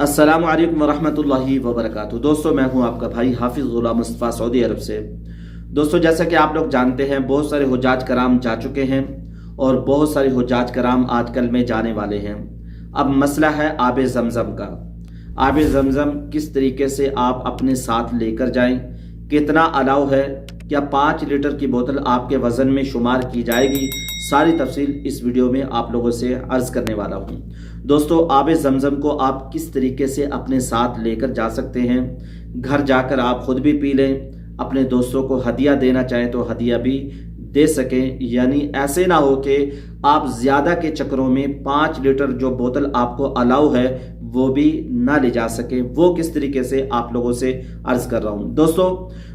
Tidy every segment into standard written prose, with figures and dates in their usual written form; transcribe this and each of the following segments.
अस्सलामु अलैकुम वरहमतुल्लाहि वबरकातुहू। दोस्तों, मैं हूं आपका भाई हाफिज गुलाम मुस्तफ़ा सऊदी अरब से। दोस्तों, जैसा कि आप लोग जानते हैं, बहुत सारे हुज्जाज कराम जा चुके हैं और बहुत सारे हुज्जाज कराम आजकल में जाने वाले हैं। अब मसला है आब ज़मज़म का। आब ज़मज़म किस तरीके से आप अपने साथ लेकर जाएं, कितना अलाउ है, क्या 5 लीटर की बोतल आपके वज़न में शुमार की जाएगी, सारी तफसील इस वीडियो में आप लोगों से अर्ज़ करने वाला हूँ। दोस्तों, आब ज़मज़म को आप किस तरीके से अपने साथ लेकर जा सकते हैं। घर जाकर आप खुद भी पी लें, अपने दोस्तों को हदिया देना चाहें तो हदिया भी दे सकें। यानी ऐसे ना हो कि आप ज़्यादा के चक्करों में 5 लीटर जो बोतल आपको अलाउ है वो भी ना ले जा सके। वो किस तरीके से आप लोगों से अर्ज़ कर रहा हूँ। दोस्तों,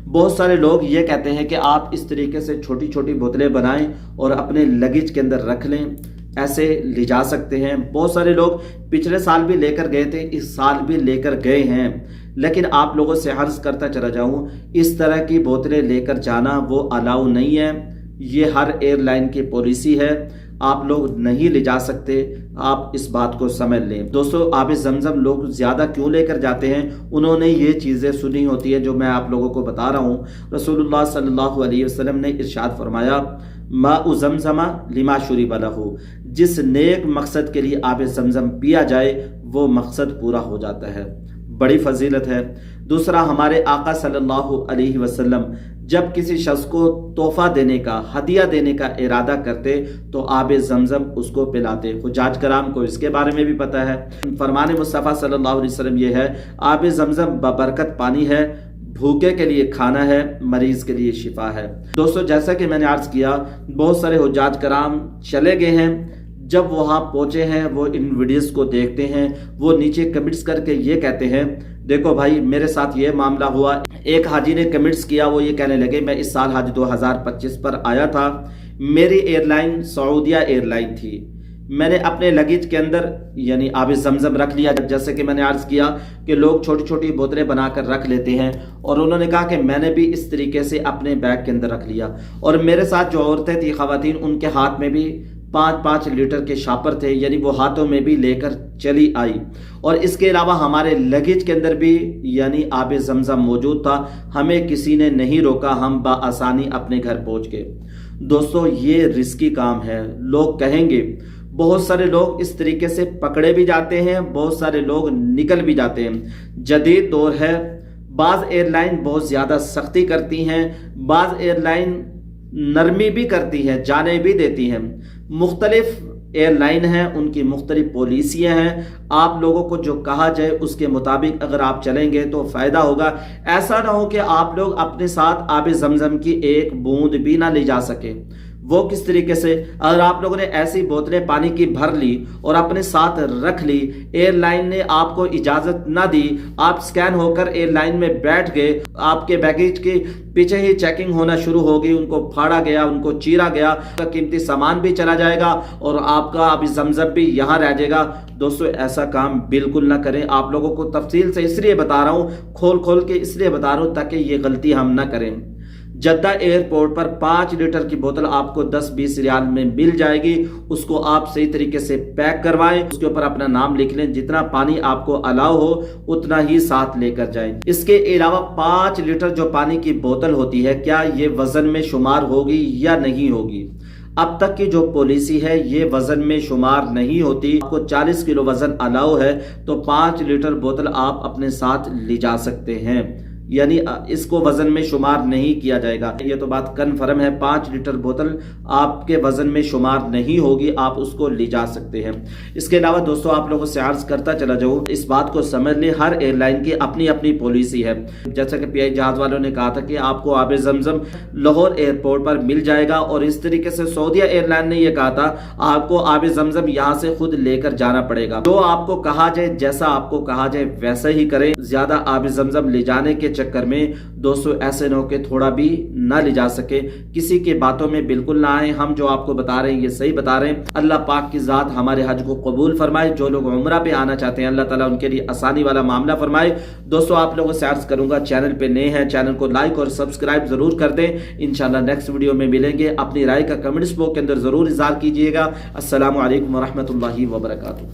बहुत सारे लोग ये कहते हैं कि आप इस तरीके से छोटी छोटी बोतलें बनाएं और अपने लगेज के अंदर रख लें, ऐसे ले जा सकते हैं। बहुत सारे लोग पिछले साल भी लेकर गए थे, इस साल भी लेकर गए हैं, लेकिन आप लोगों से अर्ज़ करता चला जाऊं, इस तरह की बोतलें लेकर जाना वो अलाउ नहीं है। ये हर एयरलाइन की पॉलिसी है, आप लोग नहीं ले जा सकते। आप इस बात को समझ लें। दोस्तों, आब ज़मज़म लोग ज़्यादा क्यों लेकर जाते हैं, उन्होंने ये चीज़ें सुनी होती है जो मैं आप लोगों को बता रहा हूँ। रसूलुल्लाह सल्लल्लाहु अलैहि वसल्लम ने इरशाद फरमाया, माउ ज़मज़म लिमा शुरिब लहू, जिस नेक मकसद के लिए आब ज़मज़म पिया जाए वो मकसद पूरा हो जाता है। बड़ी फजीलत है। दूसरा, हमारे आका सल्लल्लाहु अलैहि वसल्लम जब किसी शख्स को तोहफा देने का, हदिया देने का इरादा करते तो आब ज़मज़म उसको पिलाते। हुज्जाज कराम को इसके बारे में भी पता है। फरमान मुस्तफ़ा सल्लल्लाहु अलैहि वसल्लम ये है, आब ज़मज़म बबरकत पानी है, भूखे के लिए खाना है, मरीज के लिए शिफा है। दोस्तों, जैसा कि मैंने अर्ज किया, बहुत सारे हुज्जाज कराम चले गए हैं। जब वहां पहुंचे हैं वो इन वीडियोस को देखते हैं, वो नीचे कमेंट्स करके ये कहते हैं, देखो भाई मेरे साथ ये मामला हुआ। एक हाजी ने कमेंट्स किया, वो ये कहने लगे, मैं इस साल हज 2025 पर आया था, मेरी एयरलाइन सऊदिया एयरलाइन थी, मैंने अपने लगेज के अंदर यानी आब ज़मज़म रख लिया। जैसे कि मैंने अर्ज़ किया कि लोग छोटी छोटी बोतलें बनाकर रख लेते हैं, और उन्होंने कहा कि मैंने भी इस तरीके से अपने बैग के अंदर रख लिया। और मेरे साथ जो औरतें थी, ख़वातीन, उनके हाथ में भी 5-5 लीटर के शापर थे, यानी वो हाथों में भी लेकर चली आई। और इसके अलावा हमारे लगेज के अंदर भी यानी आब ज़मज़म मौजूद था, हमें किसी ने नहीं रोका, हम बाआसानी अपने घर पहुंच गए। दोस्तों, ये रिस्की काम है। लोग कहेंगे, बहुत सारे लोग इस तरीके से पकड़े भी जाते हैं, बहुत सारे लोग निकल भी जाते हैं। जदीद दौर है, बाज़ एयरलाइन बहुत ज़्यादा सख्ती करती हैं, बाज़ एयरलाइन नरमी भी करती हैं, जाने भी देती हैं। मुख्तलिफ एयरलाइन हैं, उनकी मुख्तलिफ पॉलिसियाँ हैं। आप लोगों को जो कहा जाए उसके मुताबिक अगर आप चलेंगे तो फ़ायदा होगा। ऐसा ना हो कि आप लोग अपने साथ आब ज़मज़म की एक बूंद भी ना ले जा सके। वो किस तरीके से, अगर आप लोगों ने ऐसी बोतलें पानी की भर ली और अपने साथ रख ली, एयरलाइन ने आपको इजाज़त ना दी, आप स्कैन होकर एयरलाइन में बैठ गए, आपके बैगेज के पीछे ही चेकिंग होना शुरू हो गई, उनको फाड़ा गया, उनको चीरा गया, आपका कीमती सामान भी चला जाएगा और आपका आब ज़मज़म भी यहाँ रह जाएगा। दोस्तों, ऐसा काम बिल्कुल ना करें। आप लोगों को तफसील से इसलिए बता रहा हूँ, खोल खोल के इसलिए बता रहा हूँ ताकि ये गलती हम ना करें। जद्दा एयरपोर्ट पर 5 लीटर की बोतल आपको 10-20 रियाल में मिल जाएगी। उसको आप सही तरीके से पैक करवाएं, उसके ऊपर अपना नाम लिख लें, जितना पानी आपको अलाउ हो उतना ही साथ लेकर जाएं। इसके अलावा 5 लीटर जो पानी की बोतल होती है, क्या ये वजन में शुमार होगी या नहीं होगी? अब तक की जो पॉलिसी है ये वजन में शुमार नहीं होती। आपको 40 किलो वजन अलाउ है तो 5 लीटर बोतल आप अपने साथ ले जा सकते हैं, यानी इसको वजन में शुमार नहीं किया जाएगा। ये तो बात कन्फर्म है, 5 लीटर बोतल आपके वजन में शुमार नहीं होगी, आप उसको ले जा सकते हैं। इसके अलावा दोस्तों, आप लोगों से अर्ज करता चला जाऊं, इस बात को समझ लें, हर एयरलाइन की अपनी अपनी पॉलिसी है। जैसा कि पीआई जहाज वालों ने कहा था कि आपको आब ज़मज़म लाहौर एयरपोर्ट पर मिल जाएगा, और इस तरीके से सऊदिया एयरलाइन ने यह कहा था आपको आब ज़मज़म यहाँ से खुद लेकर जाना पड़ेगा। जो आपको कहा जाए, जैसा आपको कहा जाए वैसा ही करें। ज्यादा आब ज़मज़म ले जाने के चक्कर में दोस्तों ऐसे न हो के थोड़ा भी ना ले जा सके, किसी के बातों में बिल्कुल ना आए। हम जो आपको बता रहे हैं ये सही बता रहे हैं। अल्लाह पाक की जात हमारे हज को कबूल फरमाए। जो लोग उम्रा पे आना चाहते हैं, अल्लाह ताला उनके लिए आसानी वाला मामला फरमाए। दोस्तों, आप लोगों से अर्ज करूंगा, चैनल पे नए हैं, चैनल को लाइक और सब्सक्राइब जरूर कर दें। इंशाल्लाह नेक्स्ट वीडियो में मिलेंगे। अपनी राय का कमेंट्स बॉक्स के अंदर जरूर इज़हार कीजिएगा। अस्सलामु अलैकुम वरहमतुल्लाहि वबरकातुहू।